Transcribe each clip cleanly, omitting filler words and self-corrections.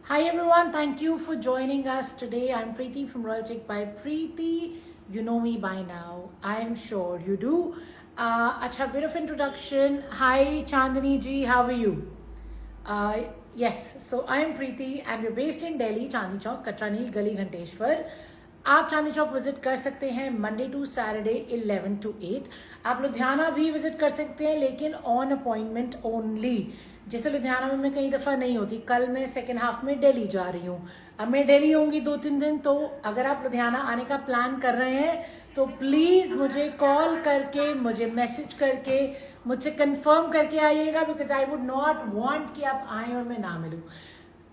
Hi everyone, thank you for joining us today. I'm Preeti from Royal Chick by Preeti. You know me by now. I'm sure you do. Acha, bit of introduction. Hi Chandani ji, how are you? Yes, so I'm Preeti and we're based in Delhi, Chandni Chowk, Katrani, Gali Ghanteshwar. आप Chandni Chowk visit कर सकते हैं Monday to Saturday 11 to 8. आप लुधियाना भी visit कर सकते हैं लेकिन ऑन अपॉइंटमेंट ओनली. जैसे लुधियाना में मैं कई दफ़ा नहीं होती, कल मैं सेकेंड हाफ में दिल्ली जा रही हूँ. अब मैं दिल्ली होंगी 2-3 दिन, तो अगर आप लुधियाना आने का प्लान कर रहे हैं तो प्लीज़ मुझे कॉल करके, मुझे मैसेज करके, मुझसे कंफर्म करके आइएगा, because I would not want कि आप आएँ और मैं ना मिलूँ.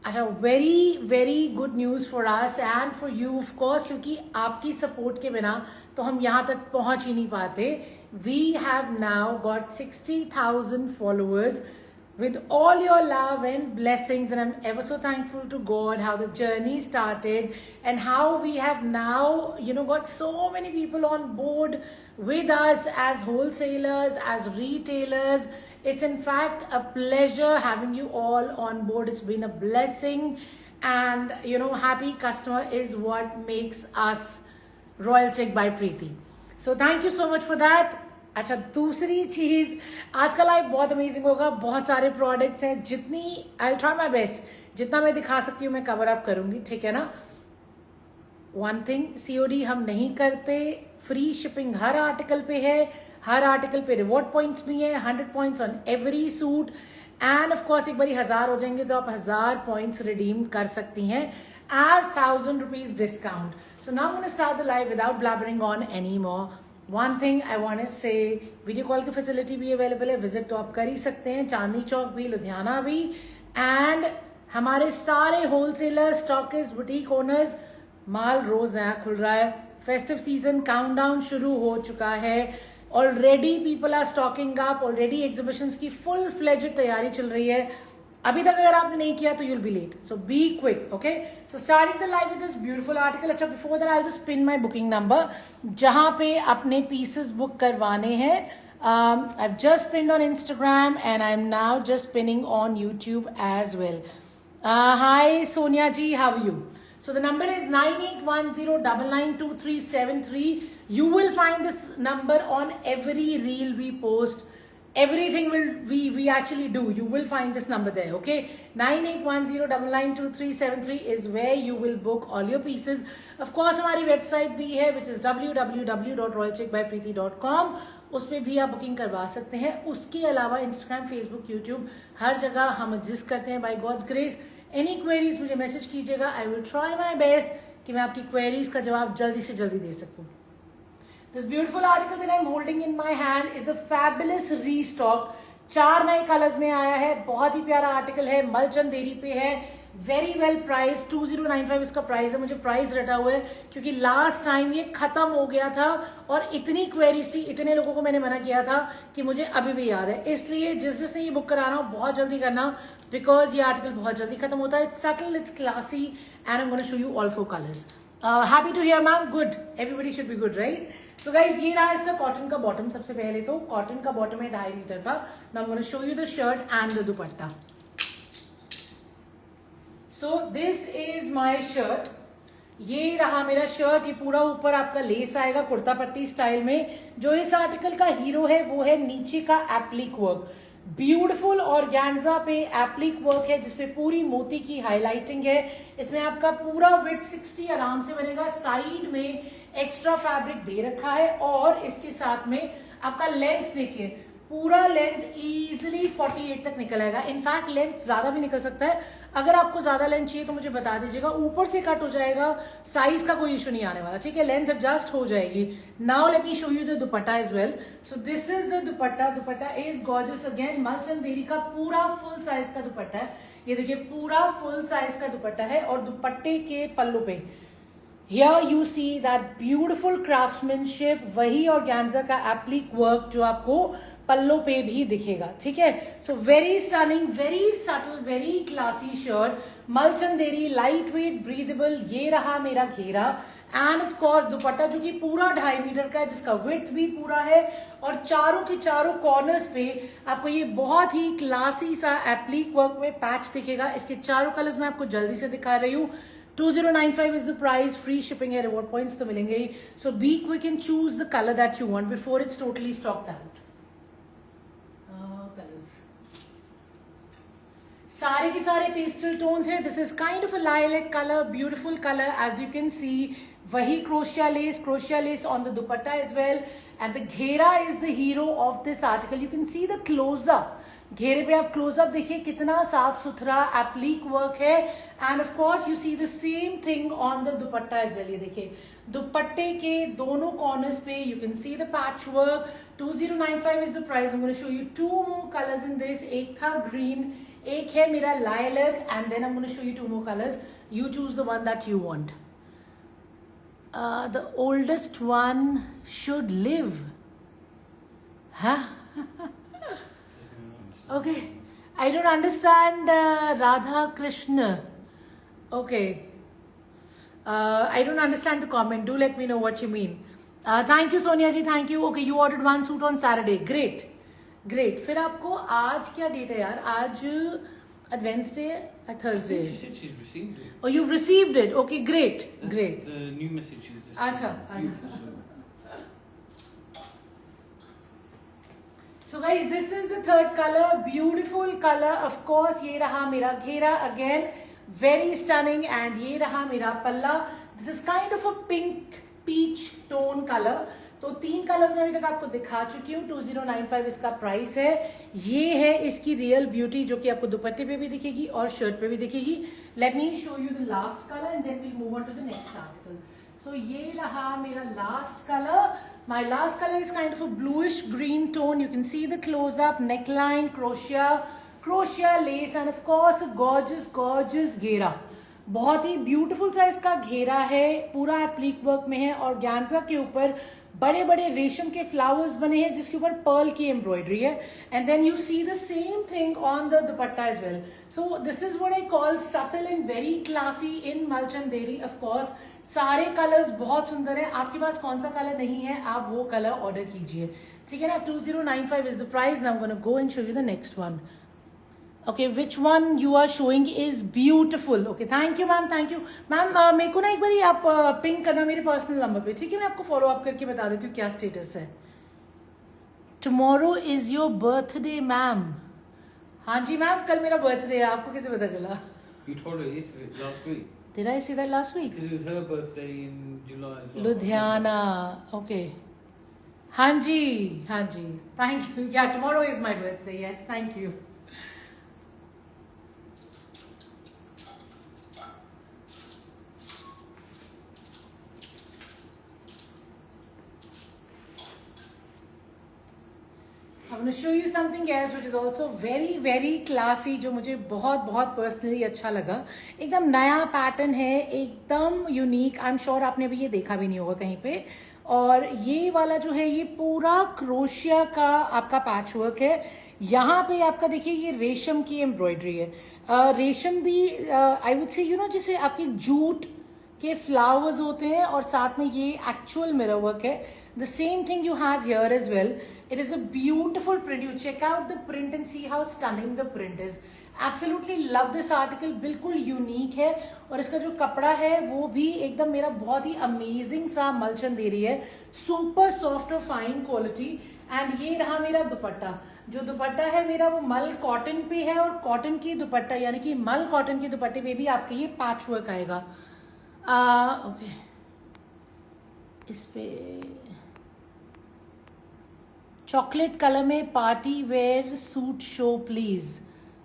अच्छा, very very good news for us and for you of course, क्योंकि आपकी सपोर्ट के बिना तो हम यहाँ तक पहुँच ही नहीं पाते. We have now got 60,000 followers with all your love and blessings, and I'm ever so thankful to God how the journey started and how we have now got so many people on board with us as wholesalers, as retailers. It's in fact a pleasure having you all on board. It's been a blessing, and happy customer is what makes us Royal Chick by Preeti. So thank you so much for that. अच्छा, दूसरी चीज, आज का live बहुत amazing होगा. बहुत सारे products हैं. जितनी आई ट्राई माई बेस्ट, जितना मैं दिखा सकती हूँ मैं कवर अप करूंगी, ठीक है ना. वन थिंग, सीओडी हम नहीं करते. फ्री शिपिंग हर आर्टिकल पे है. हर आर्टिकल पे रिवॉर्ड पॉइंट्स भी है. 100 points on every suit. And of course एक बार 1000 हो जाएंगे तो आप 1000 पॉइंट्स रिडीम कर सकती हैं as 1000 rupees discount. So now I'm going to start the live without blabbering on anymore. One thing I want to say, video call की facility भी अवेलेबल है. विजिट तो आप कर ही सकते हैं, चांदनी चौक भी, लुधियाना भी. एंड हमारे सारे होलसेलर, स्टॉकिस्ट, बुटीक ओनर्स, माल रोज नया खुल रहा है. फेस्टिव सीजन काउंटडाउन शुरू हो चुका है. Already people are stocking up. Already exhibitions की फुल फ्लेज्ड तैयारी चल रही है. अभी तक अगर आपने नहीं किया तो you'll be late, so be quick. Okay, so starting the live with this beautiful article. अच्छा, before that I just pin my booking number जहां पे अपने पीसेस बुक करवाने हैं. I have just pinned on Instagram and I am now just pinning on YouTube as well. Hi Sonia ji, how you? So the number is 9810992373. You will find this number on every reel we post. Everything we actually do. You will find this number there. Okay, 9810992373 is where you will book all your pieces. Of course, हमारी website भी है which is www.royalchickbypreeti.com. उसमें भी आप booking करवा सकते हैं. उसके अलावा इंस्टाग्राम, फेसबुक, यूट्यूब, हर जगह हम एग्जिस्ट करते हैं by God's grace. Any queries मुझे मैसेज कीजिएगा. I will try my best कि मैं आपकी क्वेरीज का जवाब जल्दी से जल्दी दे सकूं. This beautiful article that I'm holding in my hand is a fabulous restock. 4 नए कलर्स में आया है. बहुत ही प्यारा आर्टिकल है. मलचंदेरी पे है. Very well price. 2095 इसका प्राइस है. मुझे प्राइस रटा हुआ है क्योंकि लास्ट टाइम ये खत्म हो गया था और इतनी क्वेरीज थी, इतने लोगों को मैंने मना किया था कि मुझे अभी भी याद है. इसलिए जिसने ये बुक कराना हो बहुत जल्दी करना, बिकॉज ये आर्टिकल बहुत जल्दी खत्म होता है. It's subtle, it's classy, and I am gonna show you all 4 colours. Happy to hear ma'am. Good, everybody should be good, right? So guys, ये रहा इसका कॉटन का बॉटम. सबसे पहले तो कॉटन का बॉटम है 2.5 मीटर का. Now I am gonna show you the shirt and the dupatta. So this is my shirt. ये रहा मेरा शर्ट. ये पूरा ऊपर आपका लेस आएगा कुर्ता पट्टी स्टाइल में. जो इस आर्टिकल का हीरो है वो है नीचे का एप्लिक वर्क. ब्यूटीफुल ऑर्गेन्जा पे एप्लिक वर्क है जिसपे पूरी मोती की हाईलाइटिंग है. इसमें आपका पूरा विड्थ 60 आराम से बनेगा. साइड में एक्स्ट्रा फैब्रिक दे रखा है और इसके साथ में आपका लेंथ देखिए, पूरा लेंथ इजीली 48 तक निकल आएगा. इनफैक्ट लेंथ ज्यादा भी निकल सकता है. अगर आपको ज्यादा लेंथ चाहिए तो मुझे बता दीजिएगा. ऊपर से कट हो जाएगा, साइज का कोई इशू नहीं आने वाला, ठीक है. लेंथ एडजस्ट हो जाएगी. Now let me show you the dupatta as well. So this is the dupatta. Dupatta is gorgeous again. Malchanderi का पूरा फुल साइज का दुपट्टा है. ये देखिए, पूरा फुल साइज का दुपट्टा है. और दुपट्टे के पल्लू पे Here you see that beautiful craftsmanship, वही organza का applique work जो आपको पल्लो पे भी दिखेगा, ठीक है. So very stunning, very subtle, very classy shirt. Malchanderi, light weight, breathable. ये रहा मेरा घेरा. एंड ऑफ कोर्स दुपट्टा जो कि पूरा 2.5 मीटर का है, जिसका विड्थ भी पूरा है, और चारों के चारों कॉर्नर्स पे आपको ये बहुत ही क्लासी सा एप्लीक वर्क में पैच दिखेगा. इसके चारों कलर्स मैं आपको जल्दी से दिखा रही हूँ. 2095 is the price. Free shipping है, रिवॉर्ड पॉइंट्स तो मिलेंगे ही. So be quick and choose the colour that you want before it's totally stocked out. सारे के सारे पेस्टल टोन्स है. This is kind of a lilac colour, beautiful colour as you can see. वही क्रोशिया lace on the dupatta as well. And the ghera is the hero of this article. You can see the closeup. घेरे पे आप closeup देखिए कितना साफ सुथरा applique work है. And of course you see the same thing on the dupatta as well. ये देखिए दुपट्टे के दोनों कॉर्नर्स पे you can see the patch work. 2095 is the price. I am gonna show you 2 more colours in this. एक था green, एक है मेरा lilac, and then I am gonna show you 2 more colours. You choose the one that you want. The oldest one should live. Huh? Okay, I don't understand Radha Krishna. Okay, I don't understand the comment. Do let me know what you mean. Thank you Sonia ji, thank you. Okay, you ordered one suit on Saturday. Great, great. फिर आपको आज क्या date है यार? आज Wednesday or Thursday? She said she's received it. Oh, you've received it. Okay, great, great. The new message is this. अच्छा. So guys, this is the third color, beautiful color. Of course, ये रहा मेरा घेरा again, very stunning, and ये रहा मेरा पल्ला. This is kind of a pink peach tone color. तो 3 कलर्स में अभी तक आपको दिखा चुकी हूँ. 2095 इसका प्राइस है. ये है इसकी रियल ब्यूटी जो कि आपको दुपट्टे पे भी दिखेगी और शर्ट पे भी दिखेगी. Let me show you the last colour and then we'll move on to the next article. So ये रहा मेरा last color. My last color is kind of a bluish green tone. You can see the close up, neckline, crochet lace, and of course a gorgeous घेरा. बहुत ही beautiful सा इसका घेरा है, पूरा एप्लीक वर्क में है, और ऑर्गेन्जा के ऊपर बड़े बड़े रेशम के फ्लावर्स बने हैं जिसके ऊपर पर्ल की एम्ब्रॉयडरी है. And then you see the same thing on the dupatta as well. So this is what I call subtle and very classy in मलचंदेरी. ऑफ कोर्स सारे कलर्स बहुत सुंदर है. आपके पास कौन सा कलर नहीं है, आप वो कलर ऑर्डर कीजिए, ठीक है ना. 2095 is the price. Now I am gonna go and show you the next one. Okay, which one you are showing is beautiful. Okay, thank you ma'am, thank you ma'am. मेरे को ना एक बार आप pink करना मेरे पर्सनल नंबर पे, ठीक है. मैं आपको फॉलो अप करके बता देती हूँ क्या स्टेटस है. Tomorrow is your birthday ma'am. हाँ जी मैम, कल मेरा बर्थडे है. आपको कैसे पता चला? You told her yesterday, last week. Did I say that last week? Because it was her birthday in July as well. Ludhiana. Okay, हाँ जी, हाँ जी, थैंक यू. या tomorrow is my birthday. Yes, thank you. I'm going to show you something else which is also very very classy, जो मुझे बहुत बहुत personally अच्छा लगा. एकदम नया पैटर्न है, एकदम यूनिक. आई एम श्योर आपने अभी ये देखा भी नहीं होगा कहीं पे. और ये वाला जो है ये पूरा क्रोशिया का आपका पैच वर्क है. यहाँ पे आपका देखिए ये रेशम की एम्ब्रॉयडरी है. रेशम भी आई वुड से जैसे आपकी जूट के फ्लावर्स होते हैं, और साथ में ये एक्चुअल मिरर वर्क है. The same thing you have here as well. It is a beautiful print. You check out the print and see how stunning the print is. Absolutely love this article. बिल्कुल unique है, और इसका जो कपड़ा है वो भी एकदम मेरा बहुत ही अमेजिंग सा मलचंदेरी है. सुपर सॉफ्ट और फाइन क्वालिटी. एंड ये रहा मेरा दुपट्टा. जो दुपट्टा है मेरा वो मल कॉटन पे है, और कॉटन की दुपट्टा यानी कि मल कॉटन के दुपट्टे पे भी आपके ये पैच वर्क आएगा. ओके, इस पे चॉकलेट कलर में party wear suit show please.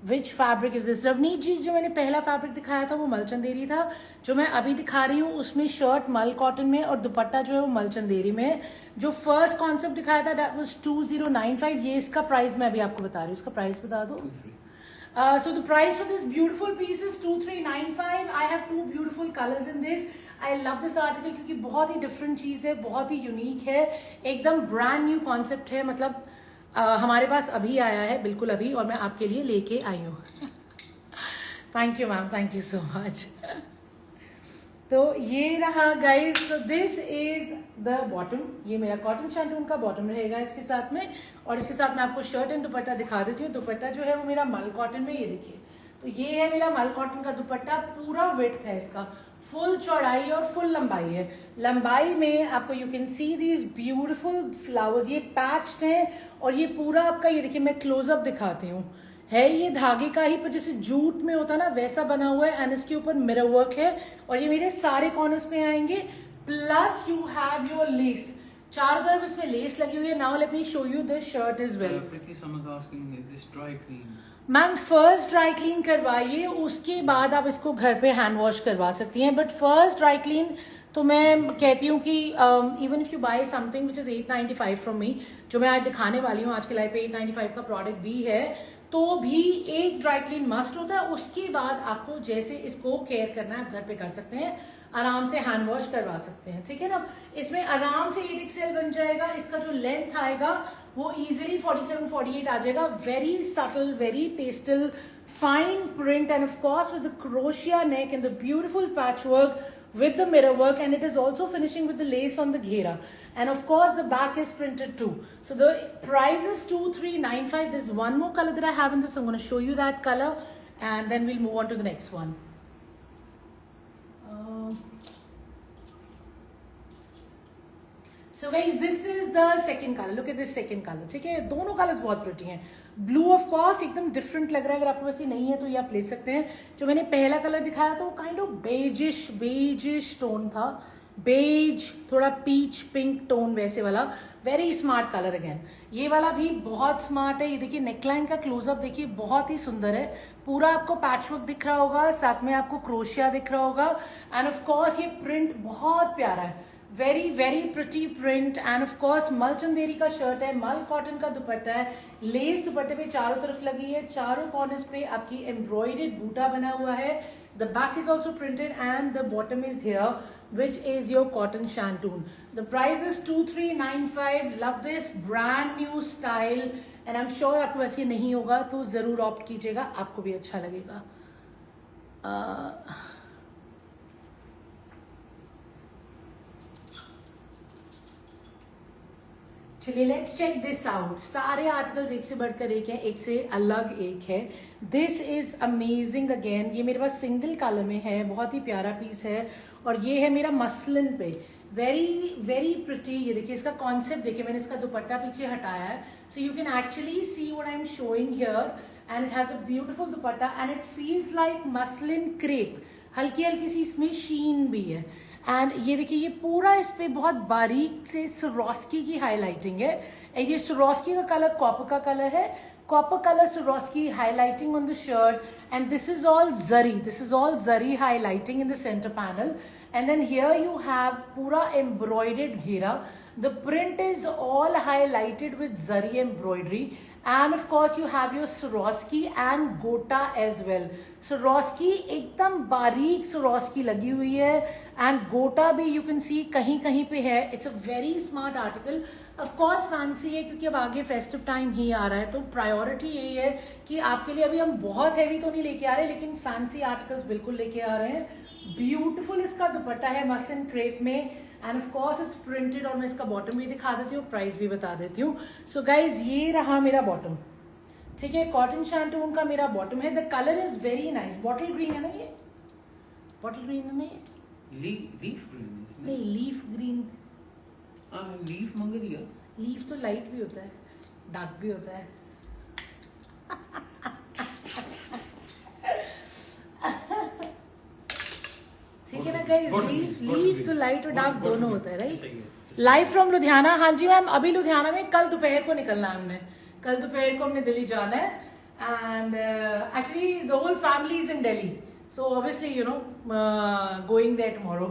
Which fabric is this? Ravneet ji, जो मैंने पहला फैब्रिक दिखाया था वो मलचंदेरी था. जो मैं अभी दिखा रही हूँ उसमें शर्ट मल कॉटन में और दुपट्टा जो है वो मलचंदेरी में. जो फर्स्ट कॉन्सेप्ट दिखाया था दैट वाज 2095. ये इसका प्राइस मैं अभी आपको बता रही हूँ. इसका प्राइस बता दो. So the price for this beautiful piece is 2395. I have 2 beautiful colors in this. I love this article क्योंकि बहुत ही डिफरेंट चीज़ है, बहुत ही यूनिक है, एकदम ब्रांड न्यू कॉन्सेप्ट है, मतलब हमारे पास अभी आया है, बिल्कुल अभी, और मैं आपके लिए लेके आई हूँ। Thank you ma'am, thank you so much. तो ये रहा guys, so this is the bottom, ये मेरा कॉटन शैंटून का बॉटम रहेगा इसके साथ में, और इसके साथ मैं आपको शर्ट एंड दुपट्टा दिखा देती हूँ। दुपट्टा जो है वो मेरा मल कॉटन में, ये देखिए, तो ये है मेरा मल कॉटन का दुपट्टा, पूरा विड्थ है इसका, फुल चौड़ाई और फुल लंबाई है। लंबाई में आपको you can see these beautiful flowers, ये पैच्ड हैं, और ये पूरा आपका, ये देखिए मैं क्लोजअप दिखाती हूँ, है ये धागे का ही, पर जैसे जूट में होता ना वैसा बना हुआ है, एंड इसके ऊपर मिरर वर्क है, और ये मेरे सारे कॉर्नर्स पे आएंगे, plus you have your less, चारों तरफ इसमें लेस लगी हुई है। Now let me show you this shirt is well. Ma'am first dry clean करवाइए, उसके बाद आप इसको घर पे हैंड वॉश करवा सकती हैं, बट फर्स्ट ड्राई क्लीन तो मैं कहती हूँ कि even if you buy something which is 895 from me, जो मैं आज दिखाने वाली हूँ, आज के लाइफ पे 895 का प्रोडक्ट भी है, तो भी एक ड्राई क्लीन मस्ट होता है। उसके बाद आपको जैसे इसको केयर करना है आप घर पे कर सकते हैं, आराम से हैंड वॉश करवा सकते हैं, ठीक है ना। इसमें आराम से 8XL बन जाएगा, इसका जो लेंथ आएगा वो इजीली 47-48 आ जाएगा। Very subtle, very pastel, fine print, and of course with the crochet neck and the beautiful patch work with the mirror work, and it is also finishing with the lace on the ghera, and of course the back is printed too. So the price is 2395. There's one more color that I have in this, I'm going to show you that color, and then we'll move on to the next one. So guys, this is the second color. Look at this second color, ठीक है, दोनों colours बहुत pretty हैं। Blue of course एकदम different लग रहा है, अगर आपके पास ये नहीं है तो ये आप ले सकते हैं। जो मैंने पहला कलर दिखाया था वो काइंड ऑफ बेजिश टोन था, बेज, थोड़ा पीच पिंक टोन वैसे वाला, वेरी स्मार्ट कलर अगेन। ये वाला भी बहुत स्मार्ट है, ये देखिए नेकलाइन का क्लोजअप देखिए, बहुत ही सुंदर है, पूरा आपको पैचवर्क दिख रहा होगा, साथ में आपको क्रोशिया दिख रहा होगा, एंड ऑफ कोर्स ये प्रिंट बहुत प्यारा है, very very pretty print, and of course मल चंदेरी का शर्ट है, मल कॉटन का दुपट्टा है, लेस दुपट्टे पे चारों तरफ लगी है, चारों कॉर्नर्स पे आपकी एम्ब्रॉयडर्ड बूटा बना हुआ है, the back is also printed, and the bottom is here which is your cotton shantoon. The price is 2395. Love this brand new style, and I'm sure आपको वैसे ये नहीं होगा तो जरूर ऑप्ट कीजिएगा, आपको भी अच्छा लगेगा। चलिए लेट्स चेक दिस आउट। सारे आर्टिकल्स एक से बढ़कर एक है, एक से अलग एक है। दिस इज अमेजिंग अगेन, ये मेरे पास सिंगल कलर में है, बहुत ही प्यारा पीस है, और ये है मेरा मसलिन पे, वेरी वेरी प्रिटी। ये देखिए इसका कॉन्सेप्ट देखिए, मैंने इसका दुपट्टा पीछे हटाया है, so you can actually see what I am showing here, and it has a beautiful dupatta, and it feels like muslin crepe, हल्की हल्की सी इसमें शीन भी है, एंड ये देखिए ये पूरा इस पे बहुत बारीक से स्वरोस्की की हाईलाइटिंग है। ये स्वरोस्की का कलर कॉपर का कलर है, copper colour Swarovski highlighting on the shirt, and this is all zari highlighting in the centre panel, and then here you have पूरा एम्ब्रॉयडर्ड घेरा, the print is all highlighted with zari embroidery, and of course you have your Swarovski and gota as well. Swarovski एकदम बारीक Swarovski लगी हुई है, and gota भी you can see कहीं कहीं पे है। It's a very smart article. Of course fancy है क्योंकि अब आगे festive time ही आ रहा है, तो प्रायोरिटी यही है कि आपके लिए अभी हम बहुत हैवी तो नहीं लेके आ रहे, लेकिन फैंसी आर्टिकल्स बिल्कुल लेके आ रहे हैं। ब्यूटीफुल इसका दुपट्टा है मसलिन क्रेप में, and of course it's printed, और मैं इसका बॉटम भी दिखा देती हूँ, प्राइस भी बता देती हूँ। सो गाइज ये रहा मेरा बॉटम, ठीक है, कॉटन शैंटून का मेरा बॉटम है। The colour is very nice, bottle green है ना, ये बॉटल ग्रीन है ना, ये लीफ ग्रीन नहीं, leaf green, leaf Mangaria, leaf तो लाइट भी होता है, डार्क भी होता है। ठीक है ना गाइस, लीफ तो लाइट और डार्क दोनों होता है, राइट। लाइव फ्रॉम लुधियाना, हाँ जी मैम, अभी लुधियाना में कल दोपहर को निकलना है हमने, कल दोपहर को हमने दिल्ली जाना है, and actually the whole family is in Delhi, so obviously you know going there tomorrow.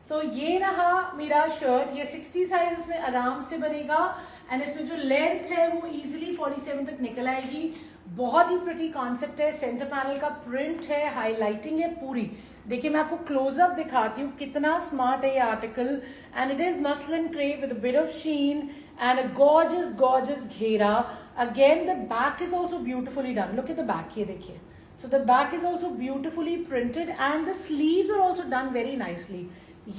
So ये रहा मेरा शर्ट, ये 60 साइज इसमें आराम से बनेगा, एंड इसमें जो लेंथ है वो इजीली 47 तक निकल आएगी। बहुत ही प्रिटी कॉन्सेप्ट है, सेंटर पैनल का प्रिंट है, हाईलाइटिंग है पूरी, देखिए मैं आपको क्लोजअप दिखाती हूँ कितना स्मार्ट है ये article. And it is muslin crepe with bit of sheen and a gorgeous ghera. Again the back is also beautifully done. Look at the back, ये देखिए. So the back is also beautifully printed and the sleeves are also done very nicely.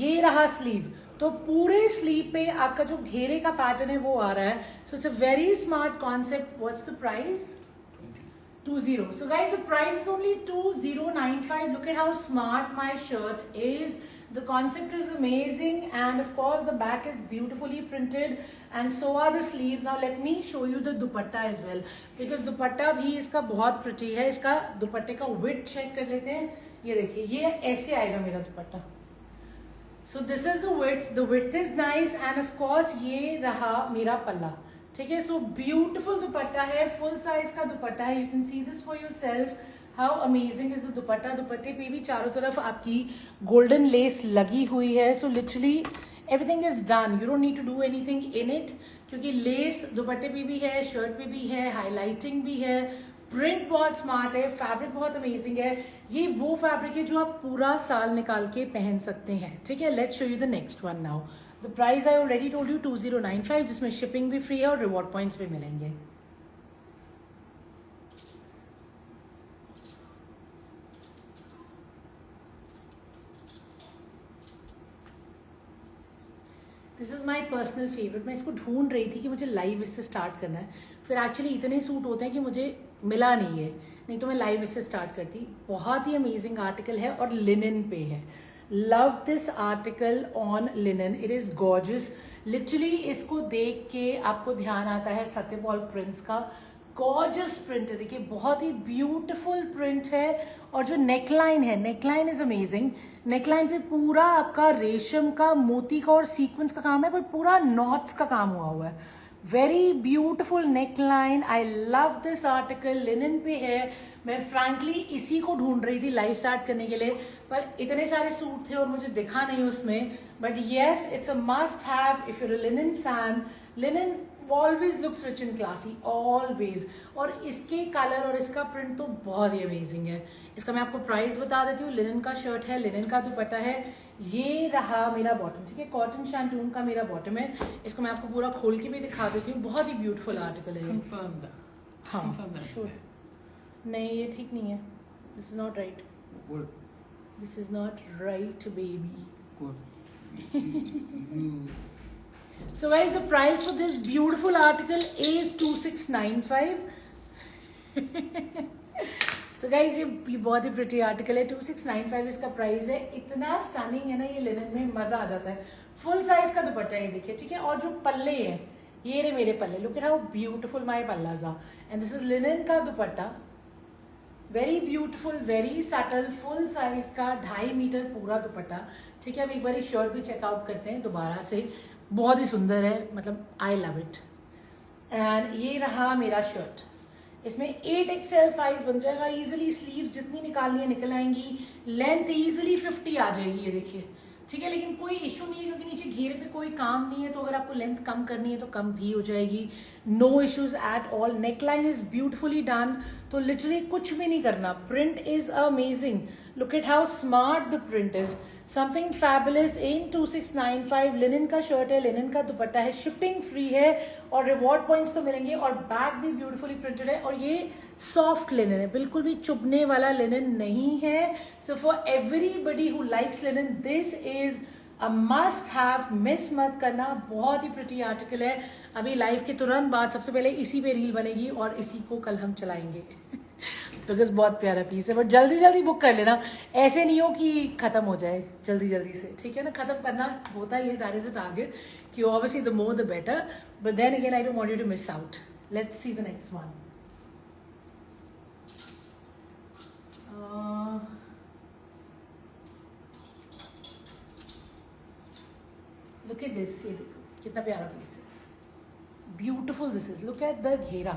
ये रहा sleeve. तो पूरे sleeve पे आपका जो घेरे का पैटर्न है वो आ रहा है. So it's a very smart concept. What's the price? 20. So guys, the price is only 2095. Look at how smart my shirt is. The concept is amazing and of course the back is beautifully printed and so are the sleeves. Now let me show you the dupatta as well because dupatta भी इसका बहुत pretty है. इसका दुपट्टे का width check कर लेते हैं. ये देखिए, ये ऐसे आएगा मेरा दुपट्टा. So this is the width. The width is nice and of course ये रहा मेरा पल्ला. ठीक है. सो ब्यूटिफुल दुपट्टा है, फुल साइज का दुपट्टा है. You can see this for yourself how amazing is the दुपट्टा. दुपट्टे पे भी चारों तरफ आपकी गोल्डन लेस लगी हुई है. So literally everything is done. You don't need to do anything in it क्योंकि लेस दुपट्टे पे भी है, शर्ट पे भी है, हाईलाइटिंग भी है. प्रिंट बहुत स्मार्ट है, फैब्रिक बहुत अमेजिंग है. ये वो फैब्रिक है जो आप पूरा साल निकाल के पहन सकते हैं. ठीक है. Let's show you the next one now. The price I already told you 2095 जिसमें शिपिंग भी फ्री है और रिवॉर्ड पॉइंट्स भी मिलेंगे. This is my personal favourite. मैं इसको ढूंढ रही थी कि मुझे लाइव इससे स्टार्ट करना है. फिर एक्चुअली इतने सूट होते हैं कि मुझे मिला नहीं है, नहीं तो मैं लाइव इससे स्टार्ट करती. बहुत ही अमेजिंग आर्टिकल है और लिनन पे है. Love this article on linen. It is gorgeous. Literally इसको देख के आपको ध्यान आता है सत्यपाल प्रिंट्स का. गॉर्जियस प्रिंट है. देखिए बहुत ही ब्यूटिफुल प्रिंट है. और जो नेकलाइन है, नेकलाइन इज अमेजिंग. नेकलाइन पे पूरा आपका रेशम का, मोती का और सीक्वेंस का काम है, पर पूरा नॉट्स का काम हुआ है. Very beautiful neckline. I love this article. Linen पे है. मैं फ्रैंकली इसी को ढूंढ रही थी लाइव स्टार्ट करने के लिए, पर इतने सारे सूट थे और मुझे दिखा नहीं उसमें. But yes, it's a must have if you're a linen fan. Linen always looks rich and classy, always. और इसके कलर और इसका प्रिंट तो बहुत ही अमेजिंग है. इसका मैं आपको प्राइस बता देती हूँ. लिनन का शर्ट है, लिनन का दुपट्टा है. ये रहा मेरा बॉटम. ठीक है. कॉटन शैंटून का मेरा बॉटम है. इसको मैं आपको पूरा खोल के भी दिखा देती हूँ. बहुत ही ब्यूटीफुल आर्टिकल है. Confirm that. हाँ, Confirm that. sure. नहीं, ये ठीक नहीं है. This is not right. What? This is not right baby. What? You. So guys, the price for this beautiful article is 2695. So guys, ये बहुत ही प्रिटी आर्टिकल है. 2695 इसका प्राइस है. इतना स्टनिंग है ना ये लिनन में, मजा आ जाता है. फुल साइज का दुपट्टा है, देखिए. ठीक है. और जो पल्ले हैं, ये रे मेरे पल्ले. Look at how beautiful my palazzos are. And this is linen का dupatta. Very beautiful, very subtle, full size का 2.5 मीटर पूरा दुपट्टा. ठीक है. अब एक बार शर्ट भी चेकआउट करते हैं दोबारा से. बहुत ही सुंदर है, मतलब आई लव इट. एंड ये रहा मेरा शर्ट. इसमें 8XL साइज बन जाएगा इजीली. स्लीव्स जितनी निकालनी है निकल आएंगी. लेंथ इजीली 50 आ जाएगी, ये देखिए. ठीक है. लेकिन कोई इशू नहीं है क्योंकि नीचे घेरे पे कोई काम नहीं है, तो अगर आपको लेंथ कम करनी है तो कम भी हो जाएगी. No issues at all. Neckline is beautifully done. तो लिटरली कुछ भी नहीं करना. Print is amazing. Look at how smart the print is. Something fabulous in 2695. Linen का शर्ट है, लिनन का दुपट्टा है, शिपिंग फ्री है और रिवॉर्ड पॉइंट्स तो मिलेंगे. और बैग भी ब्यूटीफुली प्रिंटेड है. और ये सॉफ्ट लिनन है, बिल्कुल भी चुभने वाला लिनन नहीं है. So for everybody who likes linen, this is a must have. Miss मत करना. बहुत ही प्रिटी आर्टिकल है. अभी लाइव के तुरंत बाद सबसे पहले इसी पे रील बनेगी और इसी को कल हम चलाएंगे. बिकॉज बहुत प्यारा पीस है. बट जल्दी जल्दी बुक कर लेना. ऐसे नहीं हो कि खत्म हो जाए जल्दी जल्दी से. ठीक है ना. खत्म करना होता ही है. दैट इज अ टारगेट कि obviously the more the better. But then again I don't want you to miss out. Let's see the next one. Look at this. ये देखो कितना प्यारा पीस है. Beautiful this is. Look at the घेरा.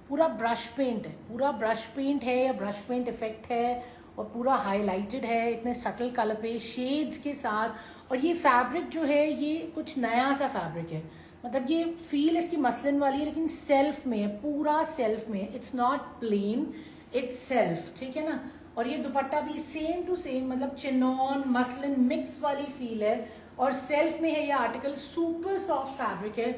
पूरा brush paint है, पूरा brush paint है या ब्रश पेंट इफेक्ट है और पूरा हाईलाइटेड है इतने सटल कलर पे शेड्स के साथ. और ये फैब्रिक जो है ये कुछ नया सा फैब्रिक है. मतलब ये फील इसकी मसलिन वाली है लेकिन सेल्फ में है, पूरा सेल्फ में. It's not plain, it's self. ठीक है ना. और ये दुपट्टा भी सेम टू सेम, मतलब चिनॉन मसलिन मिक्स वाली फील है, और सेल्फ में है ये आर्टिकल, सुपर सॉफ्ट फैब्रिक है,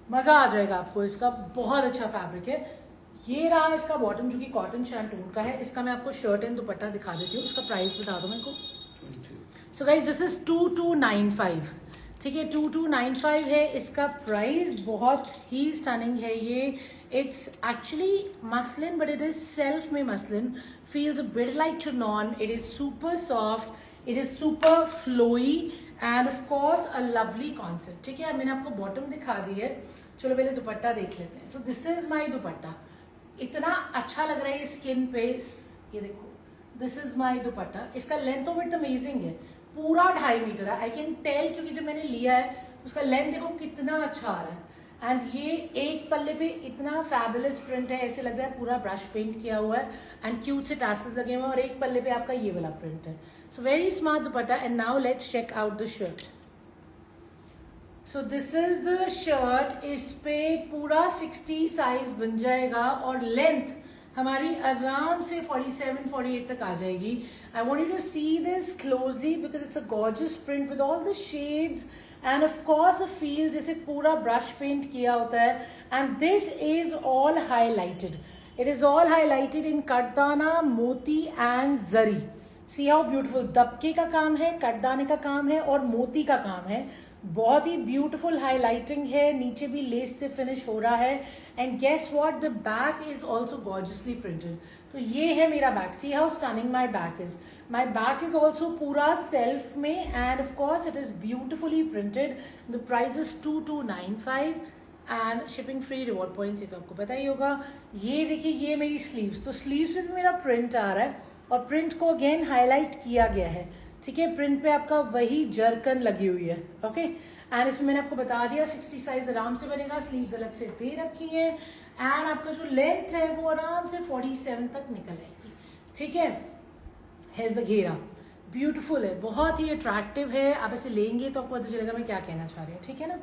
मजा आ जाएगा आपको इसका, बहुत अच्छा फैब्रिक है। ये रहा इसका बॉटम जो कि कॉटन शैंटून का है। इसका मैं आपको शर्ट एंड दुपट्टा दिखा देती हूँ, इसका प्राइस बता दो मेरे को। सो गाइस दिस इज 2295, ठीक है 2295 है इसका प्राइस। बहुत ही स्टनिंग है ये। It's actually muslin but it is self में muslin, feels a bit like chinon. It is super soft, it is super flowy and of course a lovely concept, ठीक है। मैंने आपको बॉटम दिखा दी है, चलो पहले दुपट्टा देख लेते हैं। सो दिस इज माय दुपट्टा, इतना अच्छा लग रहा है ये स्किन पे, ये देखो दिस इज माय दुपट्टा। इसका लेंथ ऑफ इट अमेजिंग है, पूरा 2.5 मीटर है, आई कैन टेल, क्योंकि जब मैंने लिया है उसका लेंथ देखो कितना अच्छा आ रहा है। एंड ये एक पल्ले पे इतना फैबुलस प्रिंट है, ऐसे लग रहा है पूरा ब्रश पेंट किया हुआ है, एंड क्यूट से टैसेस लगे हुए हैं, और एक पल्ले पे आपका ये वाला प्रिंट है। So very smart dupatta. And now let's check out the shirt. So this is the shirt. इस पे पूरा 60 साइज बन जाएगा, और लेंथ हमारी आराम से 47-48 तक आ जाएगी। I want you to see this closely because it's a gorgeous print with all the shades and of course a feel जैसे पूरा ब्रश पेंट किया होता है। And this is all highlighted, it is all highlighted in katdana, moti and zari. See how beautiful, दबके का काम है, कटदाने का काम है, और मोती का काम है। बहुत ही ब्यूटीफुल हाईलाइटिंग है, नीचे भी लेस से फिनिश हो रहा है। And guess what, the back is also gorgeously printed. तो ये है मेरा back, see how stunning my back is. My back is also पूरा सेल्फ में, and of course it is beautifully printed. The price is 2295 and shipping free, reward points ये तो आपको पता ही होगा। ये देखिए ये मेरी स्लीव्स, तो स्लीव्स में भी मेरा प्रिंट आ रहा है, और प्रिंट को अगेन हाईलाइट किया गया है, ठीक है। प्रिंट पे आपका वही जरकन लगी हुई है, ओके। एंड इसमें मैंने आपको बता दिया 60 साइज आराम से बनेगा, स्लीव्स अलग से दे रखी है, एंड आपका जो लेंथ है वो आराम से 47 तक निकल आएगी, ठीक है। हेज द घेरा, ब्यूटीफुल है, बहुत ही अट्रैक्टिव है। आप इसे लेंगे तो आपको पता चलेगा मैं क्या कहना चाह रही हूँ, ठीक है ना।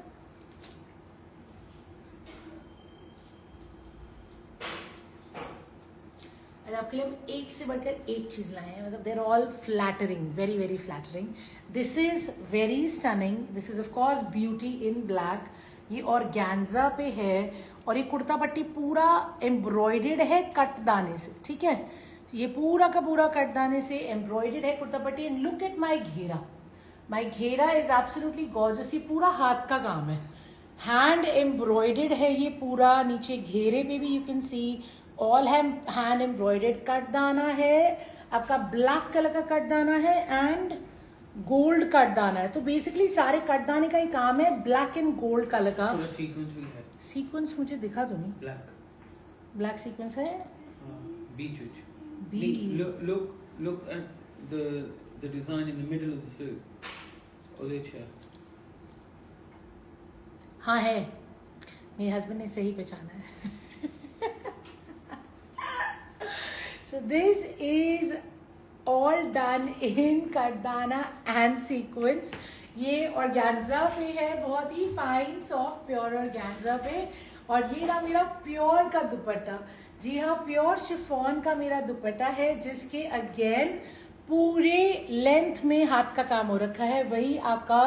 आपके लिए हम एक से बढ़कर एक चीज लाए हैं, मतलब they're all flattering, very very flattering. This is very stunning, this is of course beauty in black. ये ऑर्गेन्जा पे है, और ये कुर्ता पट्टी पूरा एम्ब्रॉयडेड है कटदाने से, ठीक है। ये पूरा का पूरा कटदाने से एम्ब्रॉयडेड है kurta patti. And look at my घेरा, माई घेरा इज एब्सोल्युटली गॉर्जियस। ये पूरा हाथ का काम है, हैंड एम्ब्रॉयडेड है ये पूरा। नीचे घेरे पे भी you can see all hand embroidered katdana है, आपका ब्लैक कलर का कटदाना है, एंड गोल्ड कटदाना है। तो बेसिकली सारे कटदाने का ही काम है, ब्लैक एंड गोल्ड कलर का। सीक्वेंस भी है, सीक्वेंस मुझे दिखा दो नहीं, ब्लैक सीक्वेंस है बीच look at the design in the middle of the suit. Oh, there. हाँ है, मेरे हस्बैंड ने सही पहचाना है। So this is all done in kardana and sequence. ये ऑर्गेन्जा पे है, बहुत ही फाइन सॉफ्ट प्योर ऑर्गेन्जा पे। और ये ना मेरा प्योर का दुपट्टा, जी हाँ प्योर शिफॉन का मेरा दुपट्टा है, जिसके अगेन पूरे लेंथ में हाथ का काम हो रखा है, वही आपका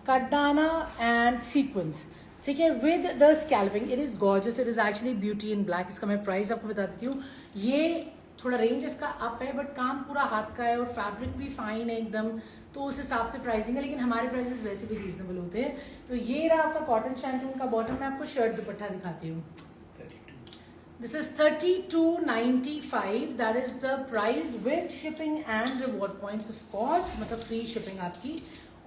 कटदाना एंड सीक्वेंस, ठीक है, with the scalloping. It is gorgeous, it is actually beauty in black. इसका मैं प्राइस आपको बता देती हूँ। ये थोड़ा रेंज इसका अप है, बट काम पूरा हाथ का है, और फैब्रिक भी फाइन है एकदम, तो उस हिसाब से प्राइसिंग है। लेकिन हमारे प्राइसेस वैसे भी रीजनेबल होते हैं। तो ये रहा आपका कॉटन शैंटून का बॉटम। मैं आपको शर्ट दुपट्टा दिखाती हूँ। This is 3295, that is the price with shipping and reward points of course, मतलब फ्री शिपिंग आपकी।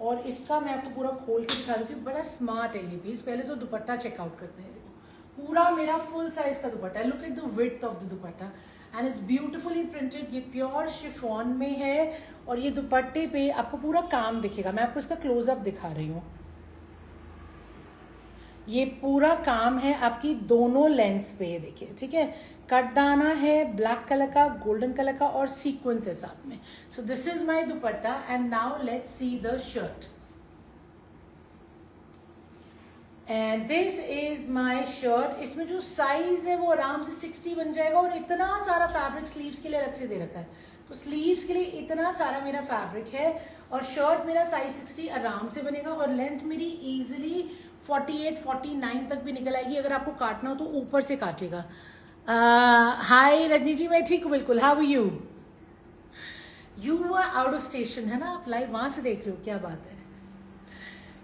और इसका मैं आपको पूरा खोल के दिखा देती हूँ, बड़ा स्मार्ट है ये पीस। पहले तो दुपट्टा चेकआउट करते हैं। देखो पूरा मेरा फुल साइज का दुपट्टा है, look at the width of the dupatta, and it's beautifully printed. ये प्योर शिफॉन में है, और ये दुपट्टे पे आपको पूरा काम दिखेगा। मैं आपको इसका क्लोजअप दिखा रही हूँ। ये पूरा काम है आपकी दोनों लेंथ्स पे, देखिए, ठीक है। कटदाना है ब्लैक कलर का, गोल्डन कलर का, और सीक्वेंस है साथ में। सो this is my dupatta. And now let's see the shirt. And this is my shirt. इसमें जो साइज है वो आराम से 60 बन जाएगा, और इतना सारा फैब्रिक स्लीव्स के लिए अलग से दे रखा है। तो स्लीव्स के लिए इतना सारा मेरा फैब्रिक है और शर्ट मेरा साइज 60 आराम से बनेगा और लेंथ मेरी इजीली 48-49 तक भी निकल आएगी। अगर आपको काटना हो तो ऊपर से काटेगा। हाय रजनी जी, मैं ठीक हूँ बिल्कुल। How are you? You are out of station है ना, आप लाइव वहां से देख रहे हो, क्या बात है।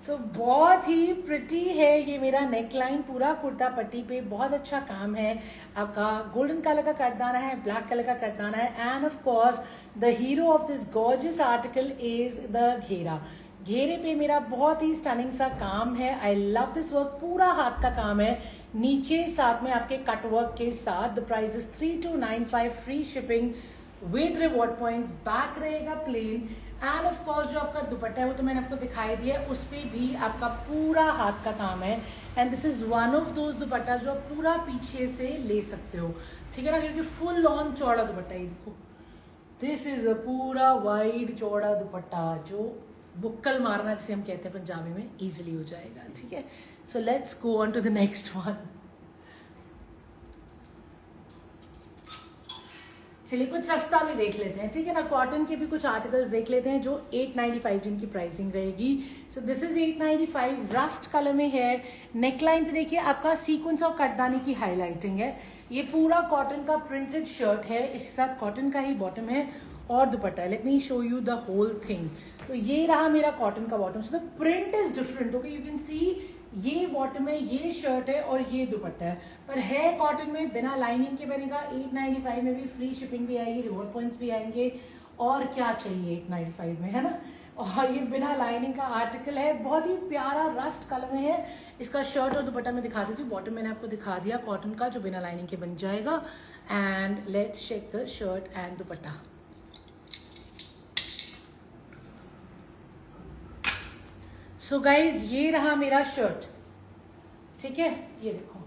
सो बहुत ही प्रिटी है ये मेरा नेकलाइन, पूरा कुर्ता पट्टी पे बहुत अच्छा काम है आपका। गोल्डन कलर का कटदाना है, ब्लैक कलर का कटदाना है and of course the hero of this gorgeous article is the घेरा। घेरे पे मेरा बहुत ही स्टनिंग सा काम है। आई लव दिस वर्क, पूरा हाथ का काम है नीचे, साथ में आपके कटवर्क के साथ। The price is 3295, free shipping with reward points. Back रहेगा प्लेन एंड ऑफ कोर्स जो आपका दुपट्टा है वो तो मैंने आपको दिखाई दिया, उस पर भी आपका पूरा हाथ का काम है। And this is one of those दुपट्टा जो आप पूरा पीछे से ले सकते हो, ठीक है ना, क्योंकि फुल ऑन चौड़ा दुपट्टा है। देखो, दिस इज अ पूरा वाइड चौड़ा दुपट्टा जो बुक्कल मारना जिसे हम कहते हैं पंजाबी में इजीली हो जाएगा, ठीक है। So let's go on to the next one. चलिए कुछ सस्ता भी देख लेते हैं, ठीक है ना। कॉटन के भी कुछ आर्टिकल्स देख लेते हैं जो 895 जिनकी प्राइसिंग रहेगी। सो दिस इज 895, रस्ट कलर में है। नेकलाइन पे देखिए आपका सीक्वेंस और कटदाने की हाईलाइटिंग है। ये पूरा कॉटन का प्रिंटेड शर्ट है, इसके साथ कॉटन का ही बॉटम है और दुपट्टा है। Let me show you the whole thing. तो ये रहा मेरा कॉटन का bottom. So the print is different, okay, you can see ये बॉटम है, ये शर्ट है और ये दुपट्टा है, पर है कॉटन में, बिना लाइनिंग के बनेगा। 895 में भी फ्री शिपिंग भी आएगी, रिवॉर्ड पॉइंट्स भी आएंगे, और क्या चाहिए 895 में, है ना। और ये बिना लाइनिंग का आर्टिकल है, बहुत ही प्यारा रस्ट कलर में है। इसका शर्ट और दुपट्टा मैं दिखा देती हूँ। बॉटम मैंने आपको दिखा दिया कॉटन का जो बिना लाइनिंग के बन जाएगा। And let's check the shirt and dupatta. So guys ये रहा मेरा शर्ट, ठीक है, ये देखो।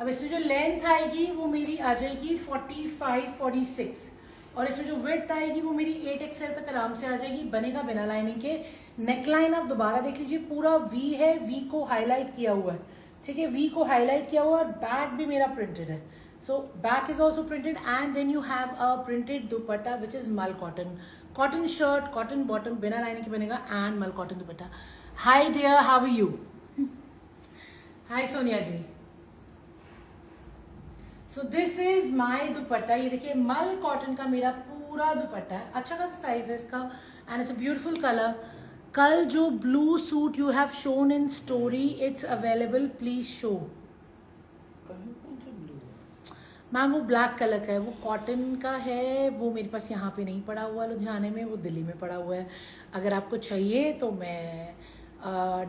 अब इसमें जो लेंथ आएगी वो मेरी आ जाएगी 45-46 और इसमें जो विड्थ आएगी वो मेरी 8XL तक आराम से आ जाएगी। बनेगा बिना लाइनिंग के। नेकलाइन आप दोबारा देख लीजिए, पूरा वी है, वी को हाईलाइट किया हुआ है, ठीक है, वी को हाईलाइट किया हुआ है। और बैक भी मेरा प्रिंटेड है, so back is also printed and then you have a printed dupatta which is mul cotton. Cotton shirt, cotton bottom, बिना लाइनिंग के बनेगा and mul cotton dupatta. Hi dear, how are you? Hi Sonia ji. So this is my dupatta. ये देखिए मल cotton का मेरा पूरा दुपट्टा है, अच्छा खासा साइज है इसका and it's a beautiful colour. कल जो blue suit you have shown in story, it's available, please show. Ma'am वो ब्लैक कलर का है, वो कॉटन का है, वो मेरे पास यहाँ पे नहीं पड़ा हुआ लुधियाने में, वो दिल्ली में पड़ा हुआ है। अगर आपको चाहिए तो मैं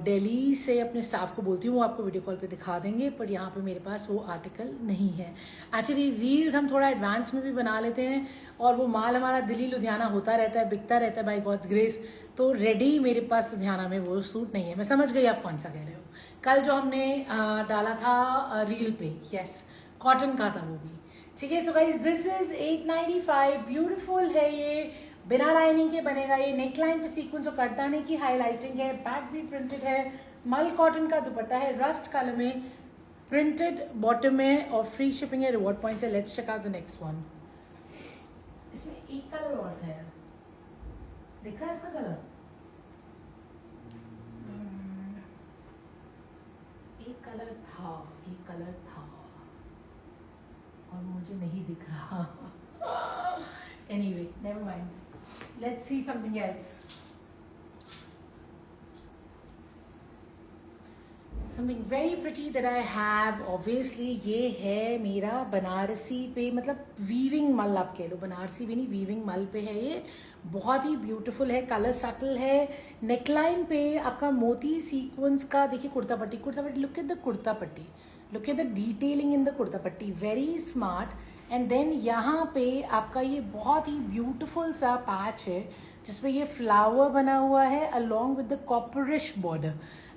दिल्ली से अपने स्टाफ को बोलती हूँ, वो आपको वीडियो कॉल पे दिखा देंगे, पर यहाँ पे मेरे पास वो आर्टिकल नहीं है। एक्चुअली रील्स हम थोड़ा एडवांस में भी बना लेते हैं और वो माल हमारा दिल्ली लुधियाना होता रहता है, बिकता रहता है बाय गॉड्स ग्रेस। तो रेडी मेरे पास लुधियाना में वो सूट नहीं है। मैं समझ गई आप कौन सा कह रहे हो। कल जो हमने डाला था रील पे, यस, कॉटन का था वो भी, ठीक है। So guys this is 895, beautiful है ये, बिना लाइनिंग के बनेगा। ये नेकलाइन पे सीक्वेंस और कटदाने की हाईलाइटिंग है, बैक भी प्रिंटेड है, मल कॉटन का दुपट्टा है, रस्ट कलर में, प्रिंटेड बॉटम में और फ्री शिपिंग है, रिवॉर्ड पॉइंट्स है। Let's check out the next one. इसमें एक कलर और था यार, देखा है इसका कलर? एक कलर था और मुझे नहीं दिख रहा। Anyway, never mind. Let's see something else. Something very pretty that I have, obviously, ये है मेरा बनारसी पे, मतलब वीविंग मल आप कह लो, बनारसी भी नहीं, वीविंग मल पे है ये। बहुत ही ब्यूटीफुल है, कलर सटल है। नेकलाइन पे आपका मोती सीक्वेंस का देखिए कुर्ता पट्टी, लुक एट द कुर्ता पट्टी, look at the detailing in the kurta पट्टी, वेरी स्मार्ट। एंड देन यहाँ पे आपका ये बहुत ही ब्यूटीफुल सा पैच है जिसमें ये फ्लावर बना हुआ है along with the copperish border.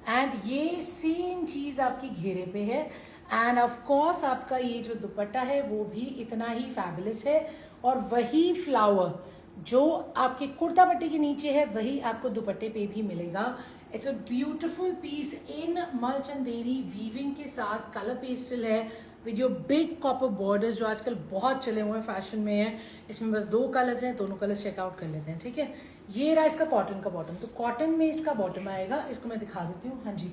And ये सेम चीज आपकी घेरे पे है। एंड ऑफ कोर्स आपका ये जो दुपट्टा है वो भी इतना ही फैबुलस है और वही फ्लावर जो आपके कुर्ता पट्टी के नीचे है वही आपको दुपट्टे पे भी मिलेगा। इट्स अ ब्यूटिफुल पीस इन मल चंदेरी वीविंग के साथ, कलर पेस्टल है with your big copper borders जो आजकल बहुत चले हुए हैं, फैशन में है। इसमें बस 2 कलर्स हैं, दोनों कलर्स चेकआउट कर लेते हैं, ठीक है। ये रहा इसका कॉटन का बॉटम, तो कॉटन में इसका बॉटम आएगा, इसको मैं दिखा देती हूँ। हाँ जी,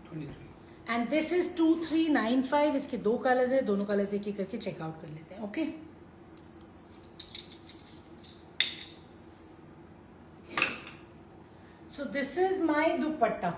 23. And this is 2395। इसके 2 कलर्स है, दोनों कलर्स एक एक करके चेकआउट कर लेते हैं, okay. So this is my dupatta,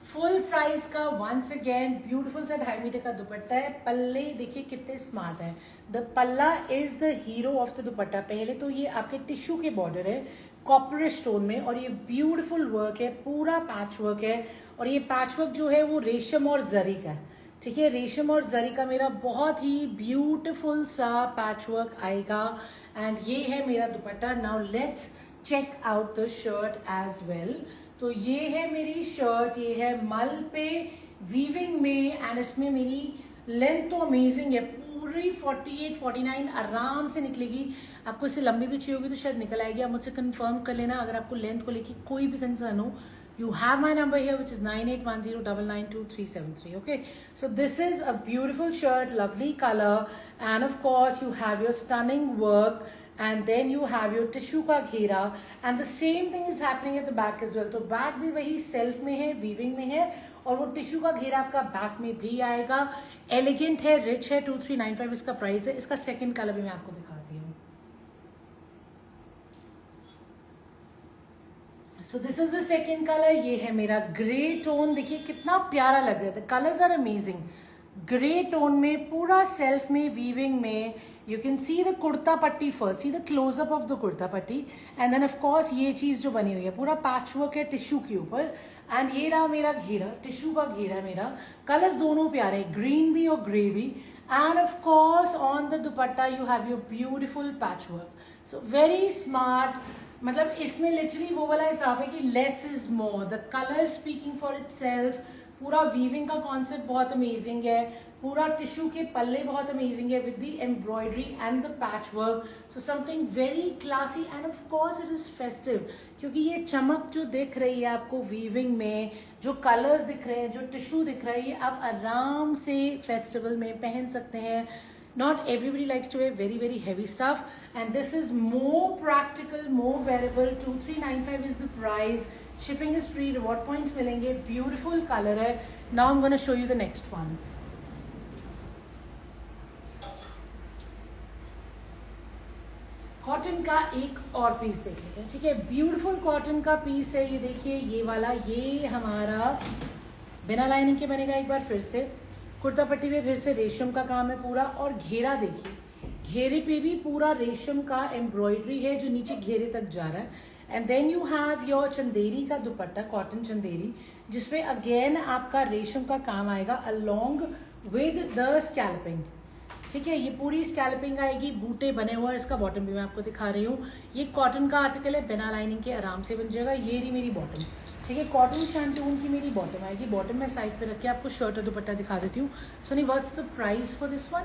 full size का, वंस अगेन ब्यूटीफुल सा 2.5 मीटर का दुपट्टा है। पल्ले देखिए कितने स्मार्ट है, द पल्ला is the hero of the दुपट्टा। पहले तो ये आपके टिश्यू के बॉर्डर है कॉपर स्टोन में, और ये ब्यूटीफुल वर्क है, पूरा पैच वर्क है। और ये पैच वर्क जो है वो रेशम और जरी का है, ठीक है। रेशम और जरी का मेरा बहुत ही ब्यूटीफुल सा पैच वर्क आएगा, एंड ये है मेरा dupatta. Now let's check out the shirt as well. तो ये है मेरी शर्ट, ये है मल पे वीविंग में, एंड इसमें मेरी लेंथ तो अमेजिंग है, पूरी 48-49 आराम से निकलेगी। आपको इससे लंबी भी चाहिए होगी तो शायद निकल आएगी, आप मुझसे कंफर्म कर लेना अगर आपको लेंथ को लेके कोई भी कंसर्न हो। You have my number here, which is 9810992373. Okay, so this is a beautiful shirt, lovely color, and of course you have your stunning work, and then you have your tissue का घेरा, and the same thing is happening at the back as well. तो back भी वही self में है, weaving में है, और वो टिश्यू का घेरा आपका बैक में भी आएगा। एलिगेंट है, रिच है, 2395 इसका प्राइस है। इसका सेकंड कलर भी मैं आपको दिखाती हूँ। सो this is the second colour, ये है मेरा ग्रे टोन। देखिए कितना प्यारा लग रहा है, the colours are amazing. Grey tone में, पूरा सेल्फ में, वीविंग में। You can see the kurta patti first, see the closeup of the kurta patti, and then of course ये चीज जो बनी हुई है, पूरा पैच वर्क है टिश्यू के ऊपर। एंड ये रहा मेरा घेरा, टिश्यू का घेरा मेरा। कलर्स दोनों प्यारे, ग्रीन भी और ग्रे भी। And of course on the dupatta you have your beautiful patch work. So very smart, मतलब इसमें लिटरली वो वाला हिसाब है कि less is more, the colour speaking for itself. पूरा वीविंग का कॉन्सेप्ट बहुत अमेजिंग है, पूरा टिश्यू के पल्ले बहुत अमेजिंग है with the embroidery and the patch work. So something very classy, and of course it is festive, क्योंकि ये चमक जो दिख रही है आपको वीविंग में, जो कलर्स दिख रहे हैं, जो टिश्यू दिख रहा है, ये आप आराम से फेस्टिवल में पहन सकते हैं। Not everybody likes to wear very very heavy stuff, and this is more practical, more wearable. 2395 is the price. Shipping is free. Reward points मिलेंगे. Beautiful color है. Now I'm going to show you the next one. Cotton का एक और piece देख लेते हैं, ठीक है। ब्यूटीफुल कॉटन का पीस है, ये देखिए, ये वाला, ये हमारा बिना लाइनिंग के बनेगा। एक बार फिर से कुर्ता पट्टी पे फिर से रेशम का काम है पूरा, और घेरा देखिए, घेरे पे भी पूरा रेशम का एम्ब्रॉयडरी है जो नीचे घेरे तक जा रहा है। And then you have your Chanderi का दुपट्टा, कॉटन चंदेरी, जिसपे अगेन आपका रेशम का काम आएगा अलोंग विद द स्कैल्पिंग, ठीक है। ये पूरी स्कैल्पिंग आएगी, बूटे बने हुए हैं। इसका बॉटम भी मैं आपको दिखा रही हूँ। ये कॉटन का आर्टिकल है, बिना लाइनिंग के आराम से बन जाएगा। ये रही मेरी बॉटम, ठीक है। कॉटन शैंटून की मेरी बॉटम आएगी। बॉटम में साइड पे रख के आपको शर्ट और दुपट्टा दिखा देती हूँ। Soni, what's the price for this one?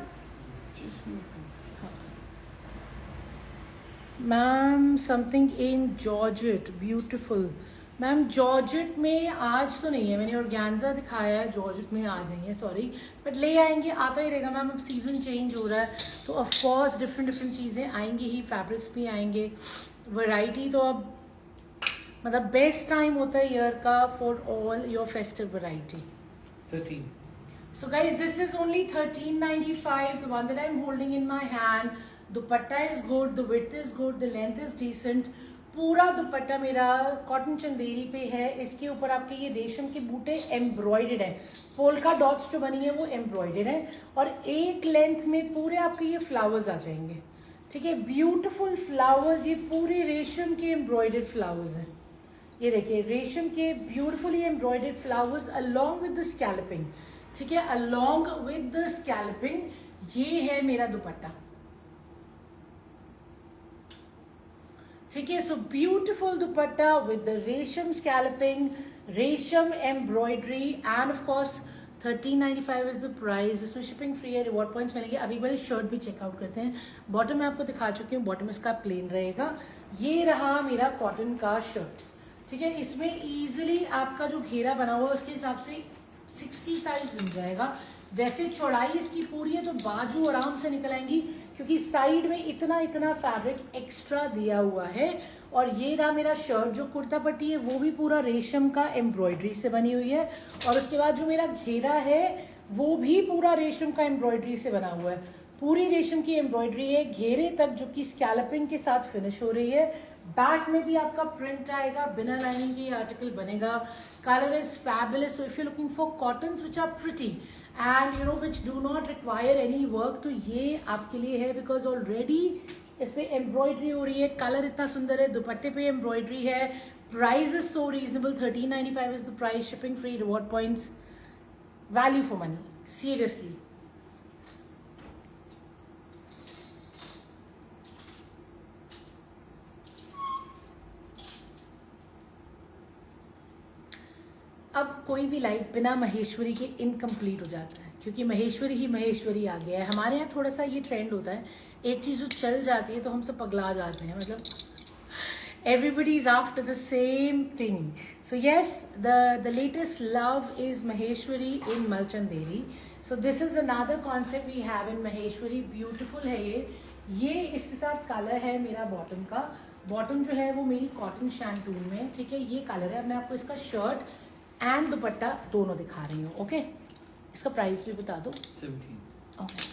Ma'am something in georgette, beautiful. Ma'am georgette में आज तो नहीं है, मैंने ऑर्गेन्जा दिखाया है, जॉर्जेट में आज नहीं है, सॉरी, बट ले आएंगे, आता ही रहेगा मैम। अब सीजन चेंज हो रहा है तो ऑफ कोर्स डिफरेंट चीज़ें आएंगी ही, फैब्रिक्स भी आएंगे, वैरायटी तो अब मतलब बेस्ट टाइम होता है ईयर का for all your festive variety. 13. So guys, this is only 1395, the one that I'm holding in my hand. Dupatta is good, the width is good, the length is decent. पूरा दुपट्टा मेरा cotton Chanderi पे है। इसके ऊपर आपके ये रेशम के बूटे एम्ब्रॉयडेड है, पोल्का डॉट्स जो बनी है वो एम्ब्रॉयडेड है, और एक लेंथ में पूरे आपके ये फ्लावर्स आ जाएंगे, ठीक है। ब्यूटीफुल फ्लावर्स, ये पूरे रेशम के एम्ब्रॉयडेड फ्लावर्स हैं। ये देखिए, रेशम के beautifully embroidered flowers along with the scalloping, ठीक है, अलोंग विद द स्कैल्पिंग। ये है मेरा दुपट्टा, ठीक है। So beautiful dupatta with the रेशम स्कैल्पिंग, रेशम embroidery, and of course 1395 is the price. इसमें शिपिंग फ्री है, रिवॉर्ड पॉइंट्स मिलेंगे। अभी एक बार शर्ट भी चेकआउट करते हैं। बॉटम मैं आपको दिखा चुकी हूँ, बॉटम इसका प्लेन रहेगा। ये रहा मेरा कॉटन का शर्ट, ठीक है। इसमें इजीली आपका जो घेरा बना हुआ है उसके हिसाब से 60 साइज मिल जाएगा। वैसे चौड़ाई इसकी पूरी है तो बाजू आराम से निकल आएंगी, क्योंकि साइड में इतना इतना फैब्रिक एक्स्ट्रा दिया हुआ है। और ये रहा मेरा शर्ट, जो कुर्ता पट्टी है वो भी पूरा रेशम का एम्ब्रॉयडरी से बनी हुई है। और उसके बाद जो मेरा घेरा है वो भी पूरा रेशम का एम्ब्रॉयडरी से बना हुआ है। पूरी रेशम की एम्ब्रॉयडरी है घेरे तक, जो कि स्कैलपिंग के साथ फिनिश हो रही है। बैक में भी आपका प्रिंट आएगा, बिना लाइनिंग के आर्टिकल बनेगा। Colour is fabulous. So if you looking for cottons which are pretty and you know which do not require any work, तो ये आपके लिए है, बिकॉज ऑलरेडी इस पे एम्ब्रॉयडरी हो रही है। कलर इतना सुंदर है, दुपट्टे पे एम्ब्रॉयडरी है। Price is so reasonable, 1395 is the price, shipping free, reward points, value for money, seriously. अब कोई भी लाइफ बिना महेश्वरी के इनकम्प्लीट हो जाता है, क्योंकि महेश्वरी ही महेश्वरी आ गया है। हमारे यहाँ थोड़ा सा ये ट्रेंड होता है, एक चीज़ जो चल जाती है तो हम सब पगला जाते हैं, मतलब everybody is after the same thing. So yes, the latest love is Maheshwari in Malchanderi. So this is another concept we have in Maheshwari. Beautiful है ये इसके साथ कलर है मेरा बॉटम का। बॉटम जो है वो मेरी कॉटन शैंटून में, ठीक है, ये कलर है। मैं आपको इसका शर्ट एंड दुपट्टा दोनों दिखा रही हूँ, ओके। इसका प्राइस भी बता दो। 17। ओके,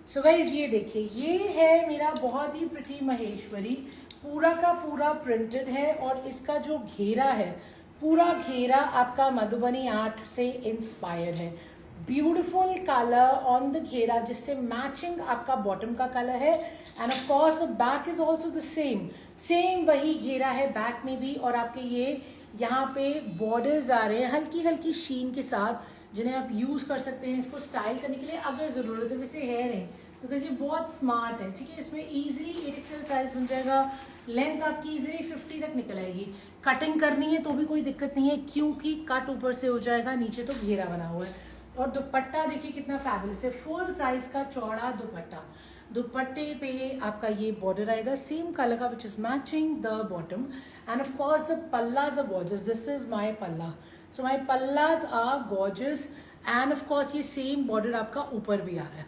सो गाइज ये देखिए, ये है मेरा बहुत ही प्रिटी महेश्वरी, पूरा का पूरा प्रिंटेड है। और इसका जो घेरा है, पूरा घेरा आपका मधुबनी आर्ट से इंस्पायर है। ब्यूटिफुल कलर ऑन द घेरा, जिससे मैचिंग आपका बॉटम का कलर है। And of course the back is also the same वही घेरा है बैक में भी। और आपके ये यहाँ पे बॉर्डर्स आ रहे हैं हल्की हल्की शीन के साथ, जिन्हें आप यूज कर सकते हैं इसको स्टाइल करने के लिए अगर जरूरत है। वैसे है नहीं, बिकॉज ये बहुत स्मार्ट है, ठीक है। इसमें इजीली 8XL साइज बन जाएगा। लेंथ आपकी इजीली 50 तक निकल आएगी। कटिंग करनी है तो भी कोई दिक्कत नहीं है, क्योंकि कट ऊपर से हो जाएगा, नीचे तो घेरा बना हुआ है। और दुपट्टा देखिए कितना फैबुलस है, फुल साइज का चौड़ा दुपट्टा। दुपट्टे पे आपका ये बॉर्डर आएगा सेम कलर का, which is matching the bottom. And of course the palazzos are gorgeous. This is my palazzo, so my palazzos are gorgeous. And of course ये सेम बॉर्डर आपका ऊपर भी आ रहा है।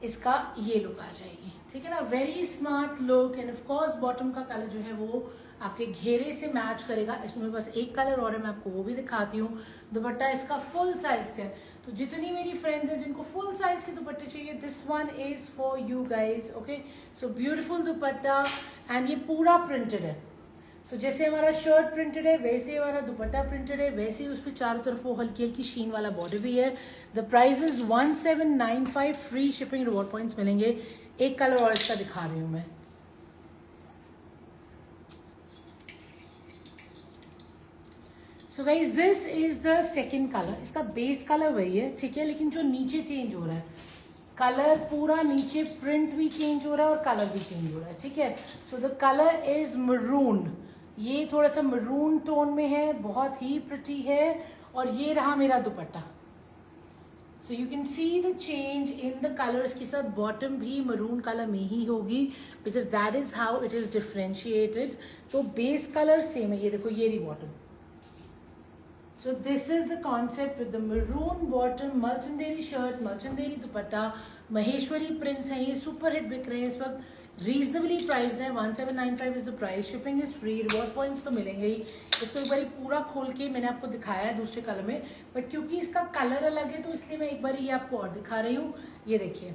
इसका ये लुक आ जाएगी, ठीक है ना, very smart look. And of course bottom का कलर जो है वो आपके घेरे से मैच करेगा। इसमें बस एक कलर और है, मैं आपको वो भी दिखाती हूँ। दुपट्टा इसका फुल साइज का है। तो जितनी मेरी फ्रेंड्स हैं जिनको फुल साइज के दुपट्टे चाहिए, this one is for you guys, okay. So beautiful dupatta, and ये पूरा प्रिंटेड है। सो जैसे हमारा शर्ट प्रिंटेड है, वैसे हमारा दुपट्टा प्रिंटेड है, वैसे ही उस पर चारों तरफ वो हल्की हल्की शीन वाला बॉर्डर भी है। The price is 1795, free shipping, reward points मिलेंगे। एक कलर और इसका दिखा रही हूँ मैं। So guys this is the second colour. इसका बेस कलर वही है, ठीक है, लेकिन जो नीचे चेंज हो रहा है कलर, पूरा नीचे प्रिंट भी चेंज हो रहा है और कलर भी चेंज हो रहा है, ठीक है। So the colour is maroon. ये थोड़ा सा मरून टोन में है, बहुत ही प्रिटी है। और ये रहा मेरा दुपट्टा। So you can see the change in the colours के साथ। बॉटम भी मरून कलर में ही होगी, because that is how it is differentiated. तो बेस कलर सेम है। ये देखो, ये रही bottom. So this is the concept with the maroon bottom, Malchanderi shirt, Malchanderi dupatta, Maheshwari prints हैं। ये सुपर हिट बिक रहे हैं इस वक्त, रीजनेबली प्राइस्ड है। 1795 is the price, shipping is free, reward points तो मिलेंगे ही। इसको एक बार पूरा खोल के मैंने आपको दिखाया है दूसरे कलर में, बट क्योंकि इसका कलर अलग है तो इसलिए मैं एक बार ये आपको और दिखा रही हूँ। ये देखिए,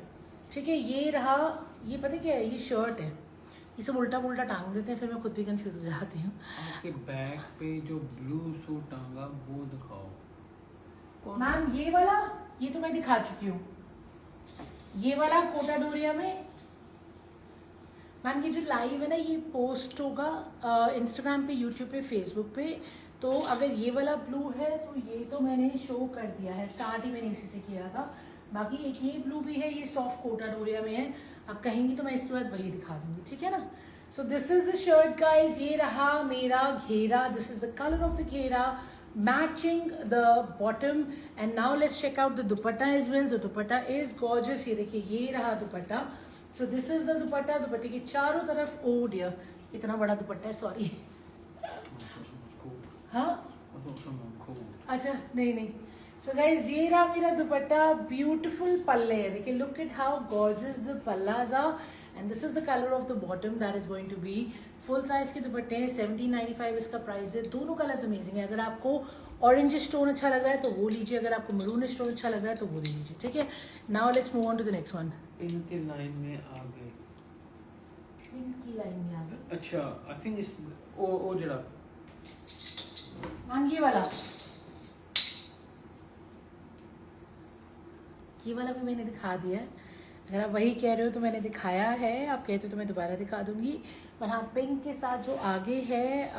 ठीक है, ये रहा। ये पता क्या है, ये शर्ट है। ये सब उल्टा पुल्टा टांग देते हैं, फिर मैं खुद भी कंफ्यूज हो जाती हूँ। आपके बैक पे जो ब्लू सूट टांगा वो दिखाओ। मैम ये वाला, ये तो मैं दिखा चुकी हूँ। ये वाला कोटा डोरिया में। मैम ये जो लाइव है ना, ये पोस्ट होगा इंस्टाग्राम पे, यूट्यूब पे, फेसबुक पे। तो अगर ये वाला ब्लू है तो ये तो मैंने शो कर दिया है, स्टार्ट ही मैंने इसी से किया था। बाकी एक ये ब्लू भी है, ये सॉफ्ट कोटा डोरिया में है। आप कहेंगी तो मैं इसके बाद वही दिखा दूंगी, ठीक है ना। So this is the shirt guys. ये रहा मेरा घेरा, this is the colour of the घेरा। matching the bottom. And now let's check out the dupatta as well. The dupatta is gorgeous. ये देखिए, ये रहा दुपट्टा. So this is the दुपट्टा. दुपट्टे के चारों तरफ, oh dear, इतना बड़ा दुपट्टा है, सॉरी. हाँ, अच्छा नहीं नहीं. So guys, ये रहा मेरा दुपट्टा. ब्यूटीफुल पल्ले है, देखिए. Look at how gorgeous the pallas are. And this is the color of the bottom that is going to be. Full size के दुपट्टे हैं. 1795 इसका प्राइस है. दोनों कलर्स अमेजिंग है. अगर आपको ऑरेंज स्टोन अच्छा लग रहा है तो वो लीजिए, अगर आपको मरून स्टोन अच्छा लग रहा है तो वो ले लीजिए, ठीक है. Now let's move on to the next one. इनके लाइन में आ गए. इनकी लाइन में आ गए. अच्छा, आई थिंक इस ओ जरा मैम ये वाला भी मैंने दिखा दिया है. अगर आप वही कह रहे हो तो मैंने दिखाया है. आप कहते हो तो मैं दोबारा दिखा दूंगी. पर हाँ, पिंक के साथ जो आगे है,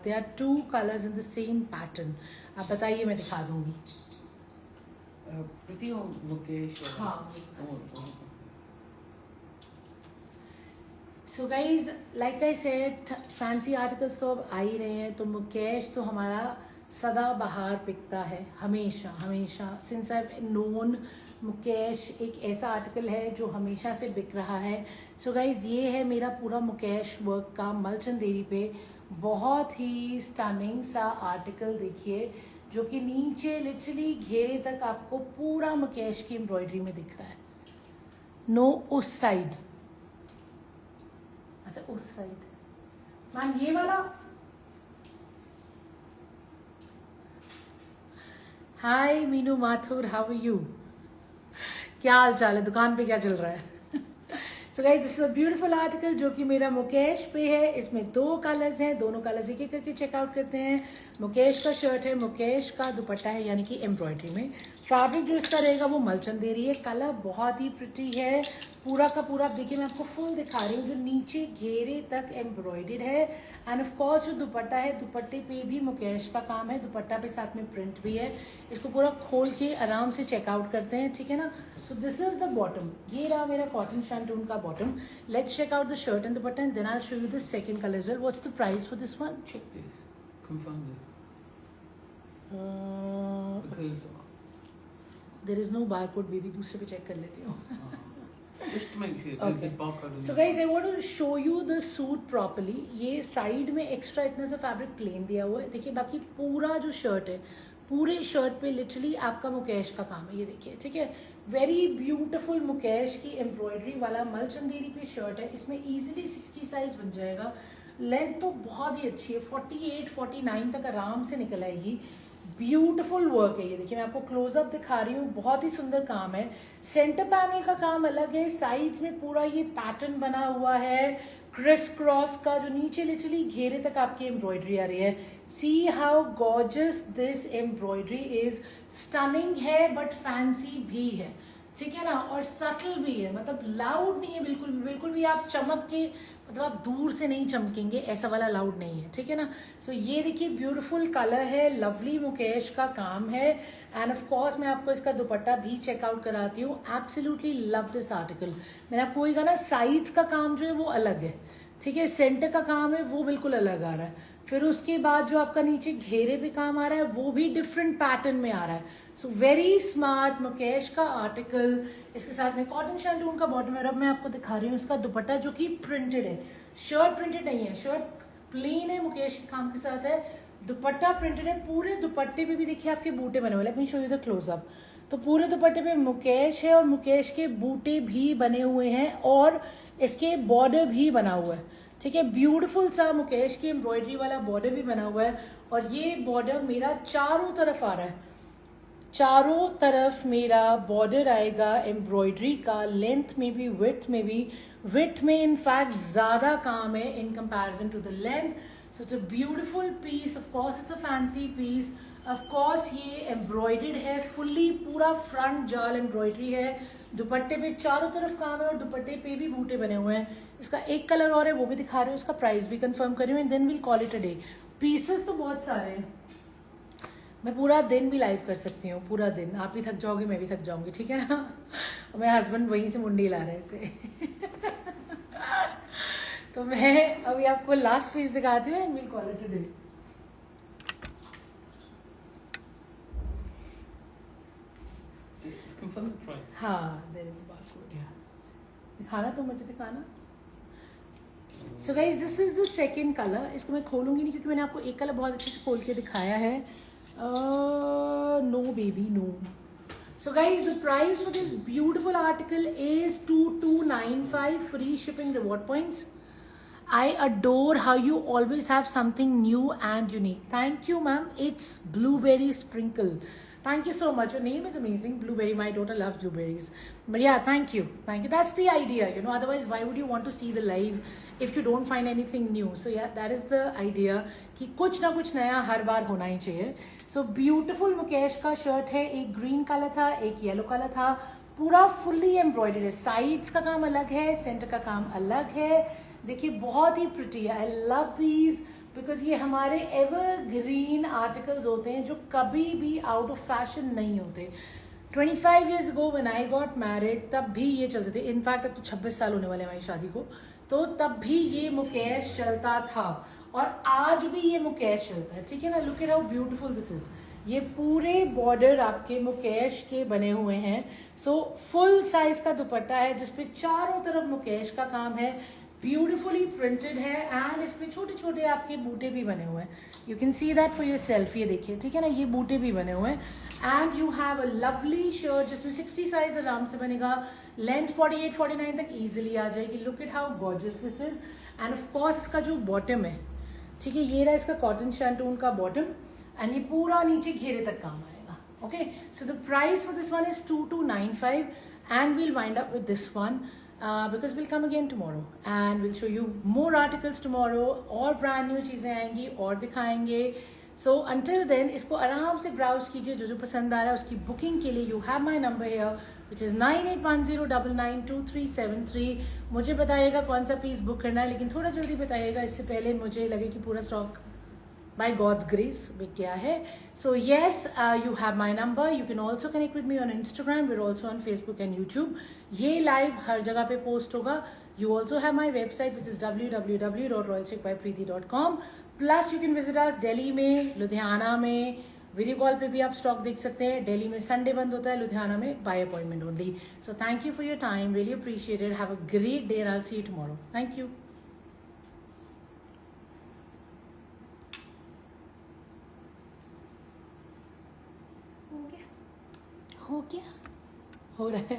they are 2 colours in the same pattern. आप बताइए, मैं दिखा दूंगी. प्रीति और मुकेश. हाँ. So guys, like I said, fancy articles तो अब आ ही रहे हैं. तो मुकेश तो हमारा सदा बहार बिकता है, हमेशा हमेशा. सिंस आई नोन मुकेश, एक ऐसा आर्टिकल है जो हमेशा से बिक रहा है. सो गाइज, ये है मेरा पूरा मुकेश वर्क का मलचंदेरी पे बहुत ही स्टनिंग सा आर्टिकल. देखिए, जो कि नीचे लिटरली घेरे तक आपको पूरा मुकेश की एम्ब्रॉयडरी में दिख रहा है. नो उस साइड, अच्छा उस साइड. मैम ये वाला. Hi Meenu Mathur, how are you? क्या हाल चाल है? दुकान पे क्या चल रहा है? So guys, this is a beautiful article जो कि मेरा मुकेश पे है. इसमें 2 कलर्स हैं. दोनों कलर्स एक एक करके चेकआउट करते हैं. मुकेश का शर्ट है, मुकेश का दुपट्टा है, यानी कि एम्ब्रॉयडरी में. फैब्रिक जो इसका रहेगा वो मलचंदेरी है. कलर बहुत ही प्रिटी है, पूरा का पूरा. देखिए, मैं आपको फुल दिखा रही हूँ. जो नीचे घेरे तक एम्ब्रॉयडर्ड है. एंड ऑफ कोर्स जो दुपट्टा है, दुपट्टे पे भी मुकेश का काम है. दुपट्टा पे साथ में प्रिंट भी है. इसको पूरा खोल के आराम से चेकआउट करते हैं, ठीक है ना. So this is the bottom. ये रहा मेरा कॉटन शैंटून का bottom. Let's check out the shirt and dupatta and then I will show you the second colour as well. What's the price for this one? check this, confirm this, because there is no barcode baby. दूसरे पे check कर लेती हूँ. just to make sure Okay. this barcode is So guys, I want to show you the suit properly. ये side में extra इतना सा fabric plane दिया हुआ है. देखिए, बाकी पूरा जो शर्ट है, पूरे शर्ट पे लिटरली आपका मुकेश का काम है. ये देखिए, ठीक है. वेरी ब्यूटीफुल मुकेश की एम्ब्रॉयडरी वाला मलचंदेरी पे शर्ट है. इसमें इजीली 60 साइज बन जाएगा. लेंथ तो बहुत ही अच्छी है, 48 49 तक आराम से निकल आएगी. ब्यूटीफुल वर्क है. ये देखिए, मैं आपको क्लोजअप दिखा रही हूँ. बहुत ही सुंदर काम है. सेंटर पैनल का काम अलग है. साइड्स में पूरा ये पैटर्न बना हुआ है क्रिस क्रॉस का, जो नीचे लिटरली घेरे तक आपकी एम्ब्रॉयडरी आ रही है. See how gorgeous this embroidery is. Stunning है बट फैंसी भी है, ठीक है ना. और सटल भी है, मतलब लाउड नहीं है बिल्कुल भी. बिल्कुल भी आप चमक के, मतलब आप दूर से नहीं चमकेंगे, ऐसा वाला लाउड नहीं है, ठीक है ना. सो ये देखिए, ब्यूटीफुल कलर है, लवली मुकेश का काम है. एंड ऑफ कोर्स मैं आपको इसका दुपट्टा भी चेकआउट कराती हूँ. Absolutely love this article. मैंने आपको वही कहा ना, साइड्स का काम जो है वो अलग है, ठीक है. सेंटर का काम है वो बिल्कुल अलग आ रहा है. फिर उसके बाद जो आपका नीचे घेरे पे काम आ रहा है वो भी डिफरेंट पैटर्न में आ रहा है. सो वेरी स्मार्ट मुकेश का आर्टिकल. इसके साथ में कॉटन शैंटून का बॉटम है. अब मैं आपको दिखा रही हूँ इसका दुपट्टा, जो कि प्रिंटेड है. शर्ट प्रिंटेड नहीं है, शर्ट प्लेन है, मुकेश के काम के साथ है. दुपट्टा प्रिंटेड है. पूरे दुपट्टे पे भी देखिए आपके बूटे बने हुए. Let me show you the close up. तो पूरे दुपट्टे पे मुकेश है और मुकेश के बूटे भी बने हुए हैं और इसके बॉर्डर भी बना हुआ है, ठीक है. ब्यूटीफुल सा मुकेश की एम्ब्रॉयडरी वाला बॉर्डर भी बना हुआ है. और ये बॉर्डर मेरा चारों तरफ आ रहा है. चारों तरफ मेरा बॉर्डर आएगा एम्ब्रॉयडरी का. लेंथ में भी, विड्थ में भी. विड्थ में इनफैक्ट ज्यादा काम है in comparison to the length. So it's a beautiful piece. Of course it's a fancy piece. Of course ये एम्ब्रॉयडर्ड है फुल्ली. पूरा फ्रंट जाल एम्ब्रॉयडरी है. दुपट्टे पे चारों तरफ काम है और दुपट्टे पे भी बूटे बने हुए हैं. इसका एक कलर और है, वो भी दिखा रही हूँ. इसका प्राइस भी कंफर्म कर रही हूँ and then will call it a day. Pieces तो बहुत सारे हैं. मैं पूरा दिन भी लाइव कर सकती हूँ, पूरा दिन. आप भी थक जाओगे, मैं भी थक जाऊंगी, ठीक है ना. मेरे हस्बैंड वहीं से मुंडी ला रहे इसे. तो मैं अभी आपको लास्ट पीस दिखाती हूँ and will call it a day. confirm the price. हाँ, there is a barcode, yeah. दिखाना तो मुझे दिखाना. So guys, this is the second color. इसको मैं खोलूंगी नहीं क्योंकि मैंने आपको एक कलर बहुत अच्छे से खोल के दिखाया है. No baby, no. So guys, the price for this beautiful article is 2295 free shipping reward points. I adore how you always have something new and unique. Thank you, ma'am. It's blueberry sprinkle. Thank you so much. Your name is amazing, Blueberry. My daughter loves blueberries. But yeah, thank you. Thank you. That's the idea, you know. Otherwise, why would you want to see the live if you don't find anything new? So yeah, that is the idea. कि कुछ ना कुछ नया हर बार होना ही चाहिए. So beautiful Mukesh का shirt है. एक ग्रीन कलर था, एक येलो कलर था. पूरा फुल्ली एम्ब्रॉयडर्ड है. साइड्स का काम अलग है, सेंटर का काम अलग है. देखिए बहुत ही प्रिटी है. आई लव दीज बिकॉज ये हमारे एवरग्रीन आर्टिकल्स होते हैं जो कभी भी आउट ऑफ फैशन नहीं होते. 25 years ago when I got married तब भी ये चलते थे. इनफैक्ट अब तो 26 साल होने वाले हमारी शादी को. तो तब भी ये मुकेश चलता था और आज भी ये मुकेश चलता है. ठीक है ना. Look at how beautiful this is. ये पूरे बॉर्डर आपके मुकेश के बने हुए हैं. सो फुल साइज का दुपट्टा है जिसपे चारों तरफ मुकेश का काम है. ब्यूटिफुली प्रिंटेड है एंड इसमें छोटे छोटे आपके बूटे भी बने हुए हैं. You can see that for your self. ये देखिए ठीक है ना. ये बूटे भी बने हुए हैं and you have a lovely shirt जिसमें 60 साइज आराम से बनेगा. लेंथ 48-49 तक इजीली आ जाएगी. Look at how gorgeous this is. And of course इसका जो बॉटम है ठीक है ये रहा इसका कॉटन शैंटून का बॉटम एंड ये पूरा नीचे घेरे तक काम आएगा. Okay. So the price for this one is 2295 and we'll wind up with this one. Because we'll come again tomorrow and we'll show you more articles tomorrow और brand new चीज़ें आएंगी और दिखाएंगे. So until then इसको आराम से browse कीजिए. जो जो पसंद आ रहा है उसकी बुकिंग के लिए you have my number here which is 9810992373. मुझे बताइएगा कौन सा पीस बुक करना है लेकिन थोड़ा जल्दी बताइएगा इससे पहले मुझे लगे कि पूरा स्टॉक by God's grace बिक गया है. So yes, you have my number. You can also connect with me on Instagram. We're also on Facebook and YouTube. ये live हर जगह पे post होगा. You also have my website which is www.royalchickbypreeti.com. Plus you can visit us Delhi में, लुधियाना में. Video call पे भी आप stock देख सकते हैं. दिल्ली में संडे बंद होता है, लुधियाना में by appointment only. So thank you for your time. Really appreciate it. Have a great day and I'll see you tomorrow. Thank you. हो गया हो रहा है.